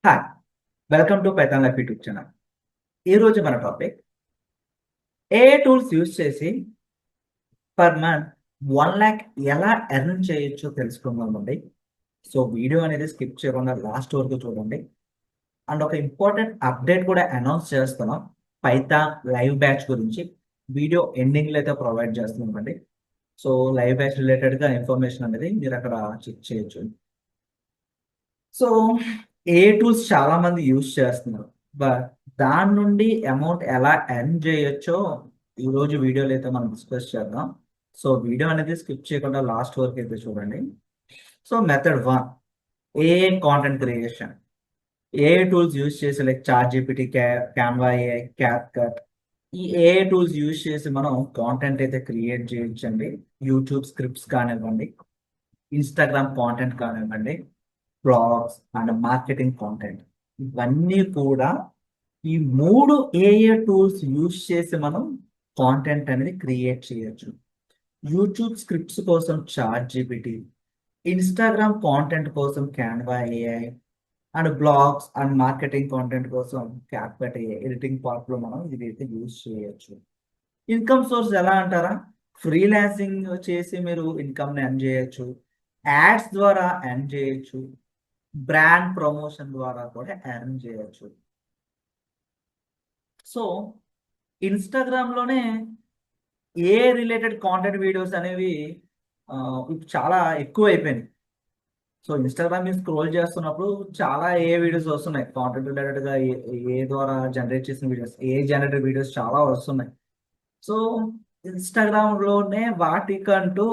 Hi! Welcome to Python life YouTube channel. ఈరోజు మన topic AI tools use చేసి per month 1,00,000 ఎలా earn చేయొచ్చో తెలుసుకుందామండి. సో, వీడియో అనేది స్కిప్ చేయకుండా లాస్ట్ వరకు చూడండి. అండ్ ఒక ఇంపార్టెంట్ అప్డేట్ కూడా అనౌన్స్ చేస్తున్నాం. పైథాన్ లైవ్ బ్యాచ్ గురించి. వీడియో ఎండింగ్‌లో అయితే ప్రొవైడ్ చేస్తున్నామండి. సో, లైవ్ బ్యాచ్ రిలేటెడ్‌గా ఇన్ఫర్మేషన్ అనేది మీరక్కడ చెక్ చేయొచ్చు. సో, ఏఐ టూల్స్ చాలామంది యూజ్ చేస్తున్నారు. బట్ దాని నుండి అమౌంట్ ఎలా ఎర్న్ చేయొచ్చో ఈరోజు వీడియోలో అయితే మనం డిస్కస్ చేద్దాం. సో, వీడియో అనేది స్కిప్ చేయకుండా లాస్ట్ వరకు అయితే చూడండి. So, method 1 AI content creation. AI tools use చేసి like ChatGPT, Canva AI, CapCut ఈ ఏఐ టూల్స్ యూజ్ చేసి మనం కాంటెంట్ అయితే క్రియేట్ చేయొచ్చండి. యూట్యూబ్ స్క్రిప్ట్స్ కానివ్వండి, ఇన్‌స్టాగ్రామ్ కాంటెంట్ కానివ్వండి, బ్లాగ్స్ అండ్ మార్కెటింగ్ కాంటెంట్ ఇవన్నీ కూడా ఈ 3 ఏఐ టూల్స్ యూజ్ చేసి మనం కాంటెంట్ అనేది క్రియేట్ చేయొచ్చు. యూట్యూబ్ స్క్రిప్ట్స్ కోసం చాట్‌జీపీటీ, ఇన్‌స్టాగ్రామ్ కాంటెంట్ కోసం Canva AI and blogs and marketing content కోసం క్యాప్‌కట్ ఏఐ ఎడిటింగ్ పార్ట్‌లో మనం ఇదైతే యూజ్ చేయొచ్చు. ఇన్‌కమ్ సోర్స్ ఎలా అంటారా? ఫ్రీలాన్సింగ్ చేసి మీరు ఇన్‌కమ్‌ని ఎర్న్ చేయొచ్చు. యాడ్స్ ద్వారా ఎర్న్ చేయొచ్చు. బ్రాండ్ ప్రమోషన్ ద్వారా కూడా ఎర్న్ చేయొచ్చు. సో, ఇన్‌స్టాగ్రామ్‌లోనే ఏఐ రిలేటెడ్ కాంటెంట్ వీడియోస్ అనేవి ఇప్పుడు చాలా ఎక్కువైపోయినాయి. సో, ఇన్‌స్టాగ్రామ్ మీరు స్క్రోల్ చేస్తున్నప్పుడు చాలా ఏఐ వీడియోస్ వస్తున్నాయి. కాంటెంట్ రిలేటెడ్‌గా ఏఐ ద్వారా జనరేట్ చేసిన వీడియోస్, ఏఐ జనరేటెడ్ వీడియోస్ చాలా వస్తున్నాయి. సో, ఇన్‌స్టాగ్రామ్‌లోనే వాటికంటూ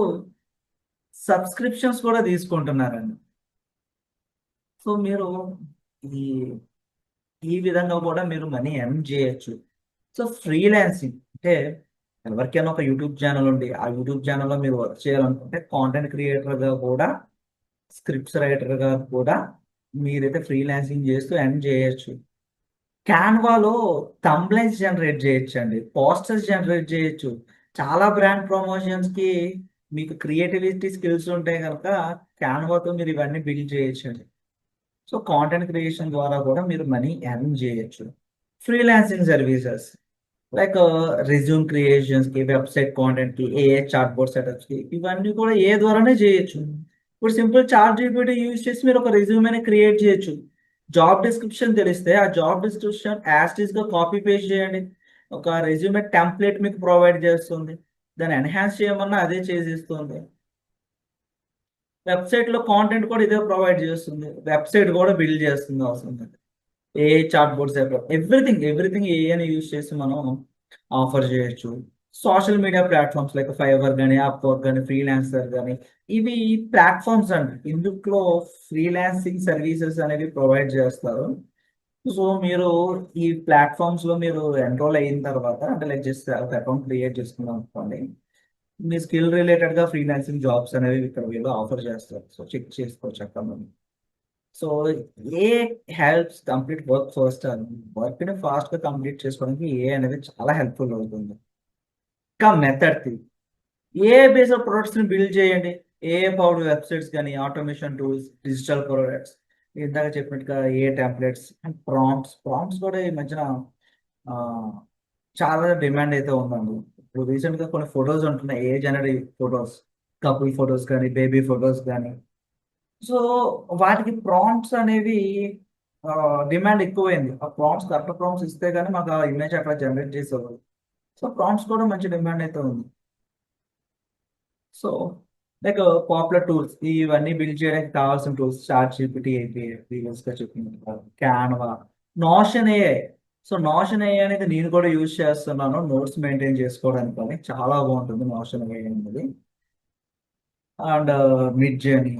సబ్స్క్రిప్షన్స్ కూడా తీసుకుంటున్నారండి. సో, మీరు ఈ ఈ విధంగా కూడా మీరు మనీ ఎర్న్ చేయొచ్చు. సో, ఫ్రీలాన్సింగ్ అంటే ఎవరికైనా ఒక యూట్యూబ్ ఛానెల్ ఉండి, ఆ యూట్యూబ్ ఛానెల్‌లో మీరు వర్క్ చేయాలనుకుంటే కాంటెంట్ క్రియేటర్‌గా కూడా, స్క్రిప్ట్స్ రైటర్‌గా కూడా మీరైతే ఫ్రీలాన్సింగ్ చేస్తూ ఎర్న్ చేయొచ్చు. కాన్వాలో థంబ్‌నెయిల్స్ జనరేట్ చేయొచ్చండి. పోస్టర్స్ జనరేట్ చేయొచ్చు. చాలా బ్రాండ్ ప్రమోషన్స్‌కి మీకు క్రియేటివిటీ స్కిల్స్ ఉంటే గనక కాన్వాతో మీరు ఇవన్నీ బిల్డ్ చేయొచ్చండి. సో, కాంటెంట్ క్రియేషన్ ద్వారా కూడా మీరు మనీ ఎర్న్ చేయొచ్చు. ఫ్రీలాన్సింగ్ సర్వీసెస్ లైక్ రెజ్యూమ్ క్రియేషన్స్‌కి, వెబ్‌సైట్ కాంటెంట్‌కి, ఏఐ చాట్‌బోట్ సెటప్స్‌కి ఇవన్నీ కూడా ఏఐ ద్వారానే చేయొచ్చు. ఇప్పుడు సింపుల్ చాట్‌జీపీటీ యూజ్ చేసి మీరు ఒక రెజ్యూమ్‌ని క్రియేట్ చేయొచ్చు. జాబ్ డిస్క్రిప్షన్ తెలిస్తే ఆ జాబ్ డిస్క్రిప్షన్ యాజ్ ఇట్ ఈస్‌గా కాపీ పేస్ట్ చేయండి. ఒక రెజ్యూమే టెంప్లేట్ మీకు ప్రొవైడ్ చేస్తుంది. దాన్ని ఎన్హాన్స్ చేయమన్నా అదే చేసిస్తుంది. వెబ్‌సైట్‌లో కాంటెంట్ కూడా ఇదే ప్రొవైడ్ చేస్తుంది. వెబ్‌సైట్ కూడా బిల్డ్ చేస్తుంది అవసరం లేదు. ఏఐ చాట్‌బోట్స్ ఎవ్రీథింగ్ ఏఐని యూజ్ చేసి మనం ఆఫర్ చేయొచ్చు. Social media platforms like Fiverr గాని, అప్‌వర్క్ గాని, ఫ్రీలాన్సర్ గాని ఇవి ప్లాట్‌ఫార్మ్స్ అండి. ఇందుట్లో ఫ్రీలాన్సింగ్ సర్వీసెస్ అనేవి ప్రొవైడ్ చేస్తారు. సో, మీరు ఈ ప్లాట్‌ఫార్మ్స్‌లో మీరు ఎన్రోల్ అయిన తర్వాత అంటే లైక్ జస్ట్ ఒక అకౌంట్ క్రియేట్ చేసుకున్నాం అనుకోండి. మీ స్కిల్ రిలేటెడ్‌గా ఫ్రీలాన్సింగ్ జాబ్స్ అనేవి ఇక్కడ వీళ్ళు ఆఫర్ చేస్తారు. సో, చెక్ చేసుకోవచ్చు అక్కడ మనం. So, AI helps complete work first and వర్క్‌ని ఫాస్ట్‌గా కంప్లీట్ చేసుకోవడానికి ఏఐ అనేది చాలా హెల్ప్‌ఫుల్ అవుతుంది. ఇంకా మెథడ్ 3 ఏఐ బేస్డ్ ప్రొడక్ట్స్‌ని బిల్డ్ చేయండి. ఏఐ పవర్డ్ వెబ్‌సైట్స్ గాని, ఆటోమేషన్ టూల్స్, డిజిటల్ ప్రొడక్ట్స్ ఇందాక చెప్పినట్టుగా ఏఐ టెంప్లేట్స్ అండ్ ప్రాంప్ట్స్ కూడా ఈ మధ్యన ఆహ్, చాలా డిమాండ్ అయితే ఉందండి. ఇప్పుడు రీసెంట్‌గా కొన్ని ఫోటోస్ ఉంటున్నాయి. AI generate photos. Couple photos గాని, బేబీ ఫోటోస్ గాని సో, వాటికి ప్రాంప్ట్స్ అనేవి డిమాండ్ ఎక్కువైంది. ఆ ప్రాంప్ట్స్ కరెక్ట్ ప్రాంప్ట్స్ ఇస్తే గాని మాకు ఆ ఇమేజ్ అక్కడ జనరేట్ చేసేవాళ్ళు. సో, ప్రాంప్ట్స్ కూడా మంచి డిమాండ్ అయితే ఉంది. సో, లైక్ పాపులర్ టూల్స్ ఇవన్నీ బిల్డ్ చేయడానికి కావాల్సిన టూల్స్ చాట్‌జీపీటీ ఏపీఐ ప్రీవియస్‌గా చెప్పినట్టుగా, Canva, Notion AI. So, Notion AI అనేది నేను కూడా యూజ్ చేస్తున్నాను. నోట్స్ మెయింటైన్ చేసుకోవడానికని. చాలా బాగుంటుంది నోషన్ ఏఐ అనేది. And Midjourney.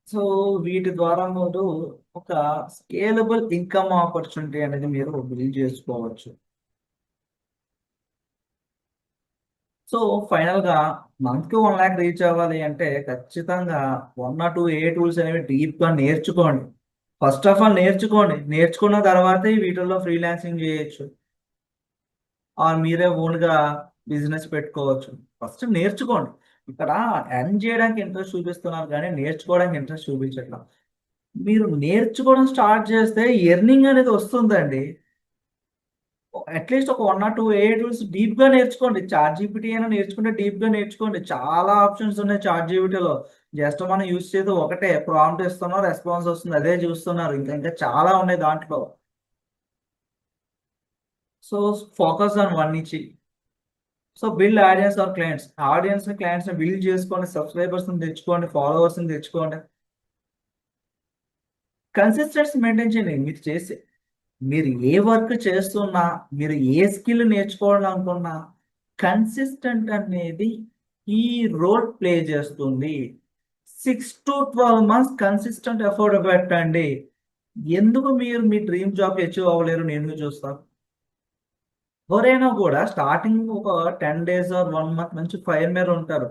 సో, వీటి ద్వారా మీరు ఒక స్కేలబుల్ ఇన్‌కమ్ ఆపర్చునిటీ అనేది మీరు బిల్డ్ చేసుకోవచ్చు. సో, ఫైనల్‌గా మంత్‌కి 1,00,000 రీచ్ అవ్వాలి అంటే ఖచ్చితంగా 1 ఆర్ 2 ఏఐ టూల్స్ అనేవి డీప్‌గా నేర్చుకోండి. ఫస్ట్ ఆఫ్ ఆల్ నేర్చుకోండి. నేర్చుకున్న తర్వాతే వీటిల్లో ఫ్రీలాన్సింగ్ చేయొచ్చు. ఆర్ మీరే ఓన్‌గా బిజినెస్ పెట్టుకోవచ్చు. ఫస్ట్ నేర్చుకోండి. ఇక్కడ ఎర్న్ చేయడానికి ఇంట్రెస్ట్ చూపిస్తున్నారు గానీ నేర్చుకోవడానికి ఇంట్రెస్ట్ చూపించట్ల. మీరు నేర్చుకోవడం స్టార్ట్ చేస్తే ఎర్నింగ్ అనేది వస్తుందండి. అట్లీస్ట్ ఒక 1 or 2 ఏఐ టూల్స్ డీప్‌గా నేర్చుకోండి. చాట్ జీపీటీ అయినా నేర్చుకుంటే డీప్‌గా నేర్చుకోండి. చాలా ఆప్షన్స్ ఉన్నాయి చాట్ జీపీటీలో. జస్ట్ మనం యూజ్ చేసేది ఒకటే ప్రాంప్ట్ ఇస్తున్నాం, రెస్పాన్స్ వస్తుంది. అదే చూస్తున్నారు. ఇంకా చాలా ఉన్నాయి దాంట్లో. So, focus on one niche. So, build audience or clients. ఆడియన్స్‌ని, క్లయింట్స్‌ని బిల్డ్ చేసుకోండి. సబ్‌స్క్రైబర్స్‌ని తెచ్చుకోండి. ఫాలోవర్స్‌ని తెచ్చుకోండి. కన్సిస్టెన్సీ మెయింటైన్ చేయండి. మీరు ఏ వర్క్ చేస్తున్నా, మీరు ఏ స్కిల్ నేర్చుకోవాలనుకున్నా, కన్సిస్టెంట్ అనేది ఈ రోల్ ప్లే చేస్తుంది. 6 to 12 months కన్సిస్టెంట్ ఎఫర్ట్ పెట్టండి. ఎందుకు మీరు మీ డ్రీమ్ జాబ్ అచీవ్ అవ్వలేరు నేను చూస్తా. ఎవరైనా కూడా స్టార్టింగ్ ఒక 10 days ఆర్ 1 month మంచి ఫైర్ మీద ఉంటారు.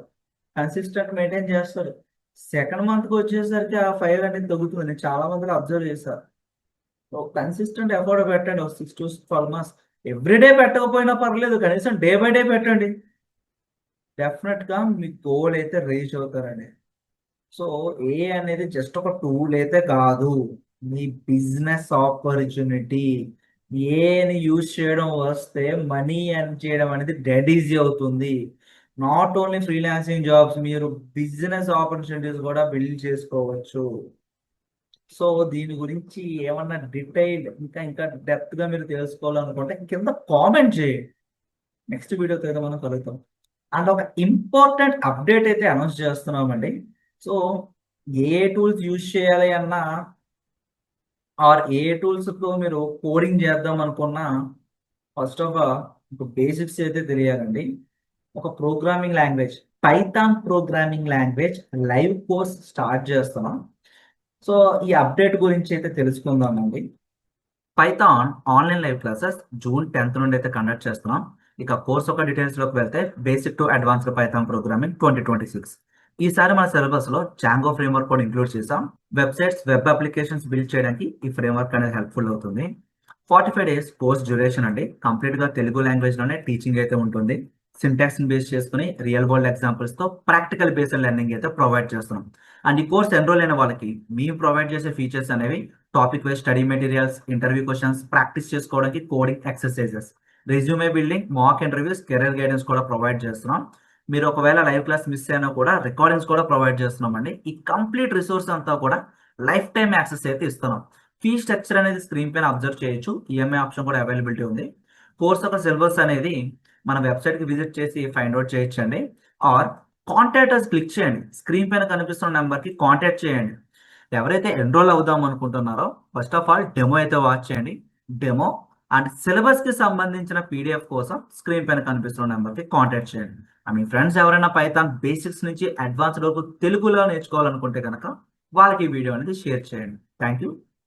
కన్సిస్టెంట్ మెయింటైన్ చేస్తారు. సెకండ్ మంత్కి వచ్చేసరికి ఆ ఫైర్ అనేది తగ్గుతుంది. నేను చాలా మందిని అబ్జర్వ్ చేశాను. కన్సిస్టెంట్ ఎఫర్ట్ పెట్టండి. ఒక 6 to 12 months. ఎవ్రీడే పెట్టకపోయినా పర్లేదు. కనీసం డే బై డే పెట్టండి. డెఫినెట్ గా మీ గోల్ అయితే రీచ్ అవుతారండి. సో ఏ అనేది జస్ట్ ఒక టూల్ అయితే కాదు. మీ బిజినెస్ ఆపర్చునిటీ. ఏని యూజ్ చేయడం వస్తే మనీ ఎర్న్ చేయడం అనేది డెడ్ ఈజీ అవుతుంది. నాట్ ఓన్లీ ఫ్రీలాన్సింగ్ జాబ్స్, మీరు బిజినెస్ ఆపర్చునిటీస్ కూడా బిల్డ్ చేసుకోవచ్చు. సో దీని గురించి ఏమన్నా డీటెయిల్ ఇంకా డెప్త్ గా మీరు తెలుసుకోవాలనుకుంటే కింద కామెంట్ చేయండి. నెక్స్ట్ వీడియోతో అయితే మనం కలుగుతాం. అండ్ ఒక ఇంపార్టెంట్ అప్డేట్ అయితే అనౌన్స్ చేస్తున్నామండి. సో ఏ టూల్స్ యూజ్ చేయాలి అన్నా ఆర్ ఏ టూల్స్ తో మీరు కోడింగ్ చేద్దాం అనుకున్నా ఫస్ట్ ఆఫ్ ఆల్ ఒక బేసిక్స్ అయితే తెలియాలండి. ఒక programming language, Python programming language live course start చేస్తున్నాం. సో ఈ అప్డేట్ గురించి అయితే తెలుసుకుందామండి. Python online live classes June 10th నుండి అయితే కండక్ట్ చేస్తున్నాం. ఇక కోర్స్ యొక్క డీటెయిల్స్ లోకి వెళ్తే basic to advanced Python programming 2026. ఈసారి మన సిలబస్ లో జాంగో ఫ్రేమ్వర్క్ కూడా ఇంక్లూడ్ చేసాం. వెబ్సైట్స్, వెబ్ అప్లికేషన్స్ బిల్డ్ చేయడానికి ఈ ఫ్రేమ్వర్క్ అనేది హెల్ప్ఫుల్ అవుతుంది. 45 days కోర్స్ డ్యూరేషన్ అండి. కంప్లీట్ గా తెలుగు లాంగ్వేజ్ లోనే టీచింగ్ అయితే ఉంటుంది. సింటాక్స్ బేస్ చేసుకుని రియల్ వరల్డ్ ఎగ్జాంపుల్స్ తో ప్రాక్టికల్ బేస్డ్ లెర్నింగ్ అయితే ప్రొవైడ్ చేస్తున్నాం. అండ్ ఈ కోర్స్ ఎన్రోల్ అయిన వాళ్ళకి మేము ప్రొవైడ్ చేసే ఫీచర్స్ అనేవి topic wise study materials, interview questions, practice చేసుకోవడానికి coding exercises, resume building, mock interviews, career guidance కూడా ప్రొవైడ్ చేస్తున్నాం. మీరు ఒకవేళ లైవ్ క్లాస్ మిస్ అయినా కూడా రికార్డింగ్స్ కూడా ప్రొవైడ్ చేస్తున్నాం అండి. ఈ కంప్లీట్ రిసోర్స్ అంతా కూడా లైఫ్ టైం యాక్సెస్ అయితే ఇస్తున్నాం. ఫీ స్ట్రక్చర్ అనేది స్క్రీన్ పైన అబ్జర్వ్ చేయొచ్చు. ఈఎంఐ ఆప్షన్ కూడా అవైలబిలిటీ ఉంది. కోర్స్ యొక్క సిలబస్ అనేది మన వెబ్సైట్ కి విజిట్ చేసి ఫైండ్ అవుట్ చేయొచ్చండి. ఆర్ కాంటాక్ట్ క్లిక్ చేయండి. స్క్రీన్ పైన కనిపిస్తున్న నెంబర్ కి కాంటాక్ట్ చేయండి. ఎవరైతే ఎన్రోల్ అవుదాం అనుకుంటున్నారో ఫస్ట్ ఆఫ్ ఆల్ డెమో అయితే వాచ్ చేయండి. డెమో అండ్ సిలబస్ కి సంబంధించిన పీడిఎఫ్ కోసం స్క్రీన్ పైన కనిపిస్తున్న నెంబర్ కి కాంటాక్ట్ చేయండి. మీ ఫ్రెండ్స్ ఎవరైనా పైథాన్ బేసిక్స్ నుంచి అడ్వాన్స్డ్ వరకు తెలుగులో నేర్చుకోవాలనుకుంటే కనుక వాళ్ళకి ఈ వీడియో అనేది షేర్ చేయండి. Thank you.